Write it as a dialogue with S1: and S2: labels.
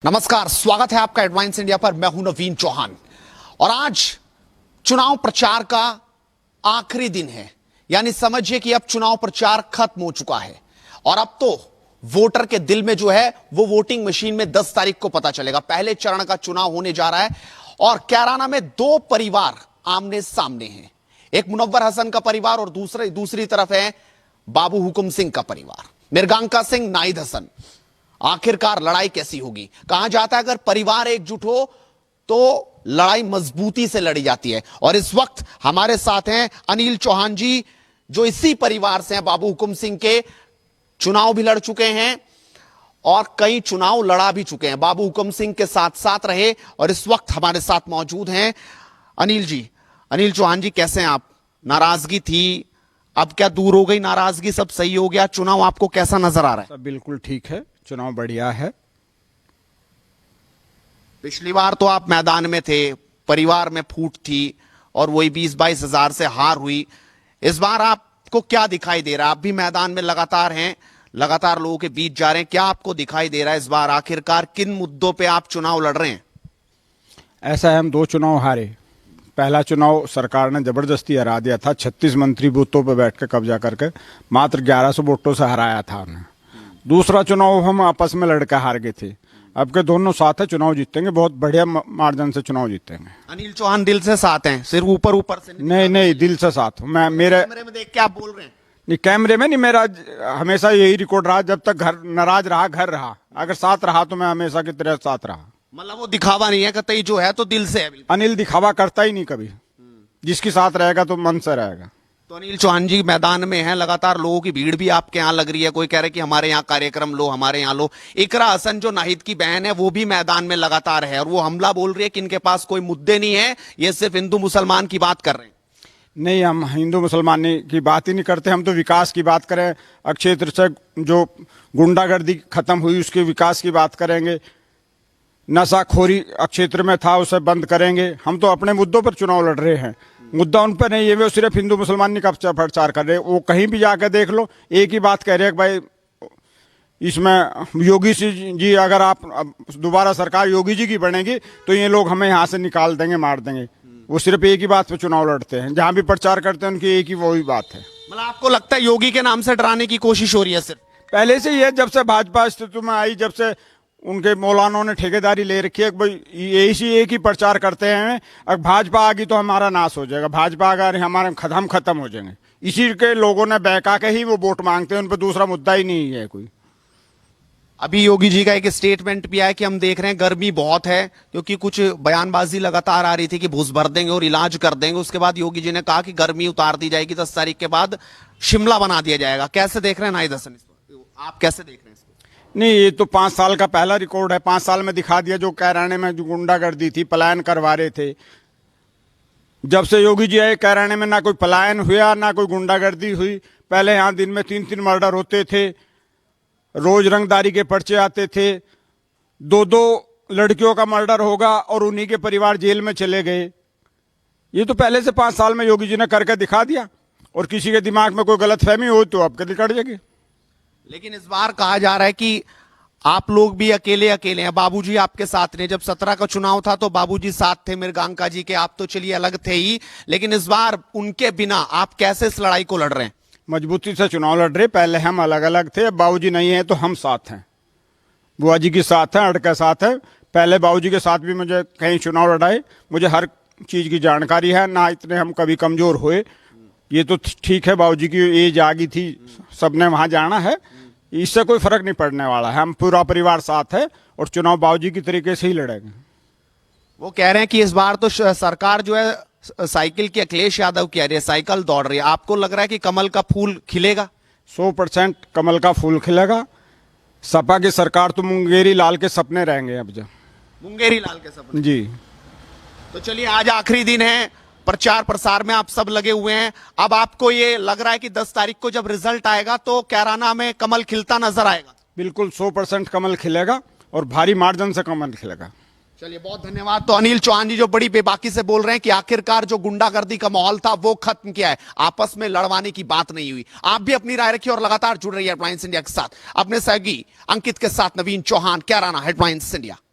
S1: नमस्कार, स्वागत है आपका एडवांस इंडिया पर। मैं हूं नवीन चौहान और आज चुनाव प्रचार का आखिरी दिन है। यानी समझिए कि अब चुनाव प्रचार खत्म हो चुका है और अब तो वोटर के दिल में जो है वो वोटिंग मशीन में 10 तारीख को पता चलेगा। पहले चरण का चुनाव होने जा रहा है और कैराना में दो परिवार आमने सामने हैं। एक मुनव्वर हसन का परिवार और दूसरी तरफ है बाबू हुकुम सिंह का परिवार, मृगांका सिंह, नाहिद हसन। आखिरकार लड़ाई कैसी होगी? कहा जाता है अगर परिवार एकजुट हो तो लड़ाई मजबूती से लड़ी जाती है। और इस वक्त हमारे साथ हैं अनिल चौहान जी, जो इसी परिवार से हैं, बाबू हुकुम सिंह के। चुनाव भी लड़ चुके हैं और कई चुनाव लड़ा भी चुके हैं। बाबू हुकुम सिंह के साथ साथ रहे और इस वक्त हमारे साथ मौजूद हैं अनिल जी। अनिल चौहान जी, कैसे हैं आप? नाराजगी थी, अब क्या दूर हो गई नाराजगी? सब सही हो गया? चुनाव आपको कैसा नजर आ रहा है?
S2: सब बिल्कुल ठीक है, चुनाव बढ़िया है।
S1: पिछली बार तो आप मैदान में थे, परिवार में फूट थी और वही 20-22 हजार से हार हुई। इस बार आपको क्या दिखाई दे रहा है? आप भी मैदान में लगातार हैं, लगातार लोगों के बीच जा रहे हैं। क्या आपको दिखाई दे रहा है इस बार आखिरकार किन मुद्दों पे आप चुनाव लड़ रहे हैं?
S2: ऐसा है, हम 2 चुनाव हारे। पहला चुनाव सरकार ने जबरदस्ती हरा दिया था, 36 मंत्री बूथों पर बैठ के कब्जा करके मात्र 1100 वोटों से हराया था हमने। दूसरा चुनाव हम आपस में लड़के हार गए थे। अब के दोनों साथ है, चुनाव जीतेंगे, बहुत बढ़िया मार्जिन से चुनाव जीतेंगे।
S1: अनिल चौहान दिल से साथ हैं, सिर्फ ऊपर से
S2: नहीं, दिल से साथ हूँ मैं। मेरे
S1: कैमरे में देख के आप बोल रहे हैं?
S2: नहीं, कैमरे में नहीं, मेरा हमेशा यही रिकॉर्ड रहा, जब तक घर नाराज रहा घर रहा, अगर साथ रहा तो मैं हमेशा की तरह साथ रहा।
S1: मतलब वो दिखावा नहीं है, कतई जो है तो दिल से है।
S2: अनिल दिखावा करता ही नहीं कभी, जिसके साथ रहेगा तो मन से रहेगा।
S1: तो अनिल चौहान जी मैदान में हैं, लगातार लोगों की भीड़ भी आपके यहाँ लग रही है। कोई कह रहे हैं कि हमारे यहाँ कार्यक्रम लो, हमारे यहाँ लो। इकरा हसन जो नाहिद की बहन है वो भी मैदान में लगातार है और वो हमला बोल रही है कि इनके पास कोई मुद्दे नहीं है, ये सिर्फ हिंदू मुसलमान की बात कर रहे हैं।
S2: नहीं, हम हिंदू मुसलमान की बात ही नहीं करते, हम तो विकास की बात करें। क्षेत्र से जो गुंडागर्दी खत्म हुई उसके विकास की बात करेंगे। नशाखोरी क्षेत्र में था उसे बंद करेंगे। हम तो अपने मुद्दों पर चुनाव लड़ रहे हैं, मुद्दा उन पर नहीं है। वो सिर्फ हिंदू मुसलमान का प्रचार कर रहे हैं। वो कहीं भी जाकर देख लो, एक ही बात कह रहे हैं कि भाई इसमें योगी जी, अगर आप दोबारा सरकार योगी जी की बनेगी तो ये लोग हमें यहाँ से निकाल देंगे, मार देंगे। वो सिर्फ एक ही बात पे चुनाव लड़ते हैं, जहाँ भी प्रचार करते हैं उनकी एक ही वही बात है।
S1: मतलब आपको लगता है योगी के नाम से डराने की कोशिश हो रही है? सिर्फ
S2: पहले से ही है, जब से भाजपा अस्तित्व में आई, जब से उनके मौलानों ने ठेकेदारी ले रखी है, भाई यही एक ही प्रचार करते हैं, अगर भाजपा आ गई तो हमारा नाश हो जाएगा, भाजपा अगर हम खत्म हो जाएंगे। इसी के लोगों ने बहका के ही वो वोट मांगते हैं, उन पर दूसरा मुद्दा ही नहीं है कोई।
S1: अभी योगी जी का एक स्टेटमेंट भी आया कि हम देख रहे हैं गर्मी बहुत है, क्योंकि कुछ बयानबाजी लगातार आ रही थी कि भूस भर देंगे और इलाज कर देंगे। उसके बाद योगी जी ने कहा कि गर्मी उतार दी जाएगी, 10 तारीख के बाद शिमला बना दिया जाएगा। कैसे देख रहे हैं नाहिद हसन, आप कैसे देख रहे हैं?
S2: नहीं, ये तो 5 साल का पहला रिकॉर्ड है। 5 साल में दिखा दिया, जो कैराने में जो गुंडागर्दी थी, पलायन करवा रहे थे। जब से योगी जी आए कैराने में ना कोई पलायन हुआ ना कोई गुंडागर्दी हुई। पहले यहाँ दिन में 3-3 मर्डर होते थे, रोज रंगदारी के पर्चे आते थे, 2-2 लड़कियों का मर्डर होगा और उन्हीं के परिवार जेल में चले गए। ये तो पहले से 5 साल में योगी जी ने करके दिखा दिया। और किसी के दिमाग में कोई गलतफहमी हो तो आपके निकट जाएगी।
S1: लेकिन इस बार कहा जा रहा है कि आप लोग भी अकेले हैं। बाबूजी आपके साथ नहीं। जब 17 का चुनाव था तो बाबूजी साथ थे मृगांका जी के, आप तो चलिए अलग थे ही, लेकिन इस बार उनके बिना आप कैसे इस लड़ाई को लड़ रहे हैं?
S2: मजबूती से चुनाव लड़ रहे। पहले हम अलग अलग थे, अब बाबूजी नहीं है तो हम साथ हैं। बुआ जी के साथ हैं, अड़के साथ है। पहले बाबूजी के साथ भी मुझे कहीं चुनाव लड़ाए, मुझे हर चीज की जानकारी है, ना इतने हम कभी कमजोर हुए। ये तो ठीक है, बाबूजी की एज आ गई थी, सबने वहां जाना है, इससे कोई फर्क नहीं पड़ने वाला है। हम पूरा परिवार साथ है और चुनाव बाबूजी की तरीके से ही लड़ेंगे।
S1: वो कह रहे हैं कि इस बार तो सरकार जो है साइकिल की, अखिलेश यादव की आ रही है, साइकिल दौड़ रही है। आपको लग रहा है कि कमल का फूल खिलेगा?
S2: 100% कमल का फूल खिलेगा। सपा की सरकार तो मुंगेरी लाल के सपने रहेंगे अब। जब
S1: मुंगेरी लाल के सपने
S2: जी।
S1: तो चलिए, आज आखिरी दिन है, प्रचार प्रसार में आप सब लगे हुए हैं। अब आपको ये लग रहा है कि 10 तारीख को जब रिजल्ट आएगा तो कैराना में कमल खिलता नजर आएगा?
S2: बिल्कुल 100% कमल खिलेगा और भारी मार्जिन से कमल खिलेगा।
S1: चलिए, बहुत धन्यवाद। तो अनिल चौहान जी जो बड़ी बेबाकी से बोल रहे हैं कि आखिरकार जो गुंडागर्दी का माहौल था वो खत्म किया है, आपस में लड़वाने की बात नहीं हुई। आप भी अपनी राय रखिए और लगातार जुड़ रही है हेडलाइंस इंडिया के साथ। अपने सहयोगी अंकित के साथ नवीन चौहान, कैराना, हेडलाइंस इंडिया।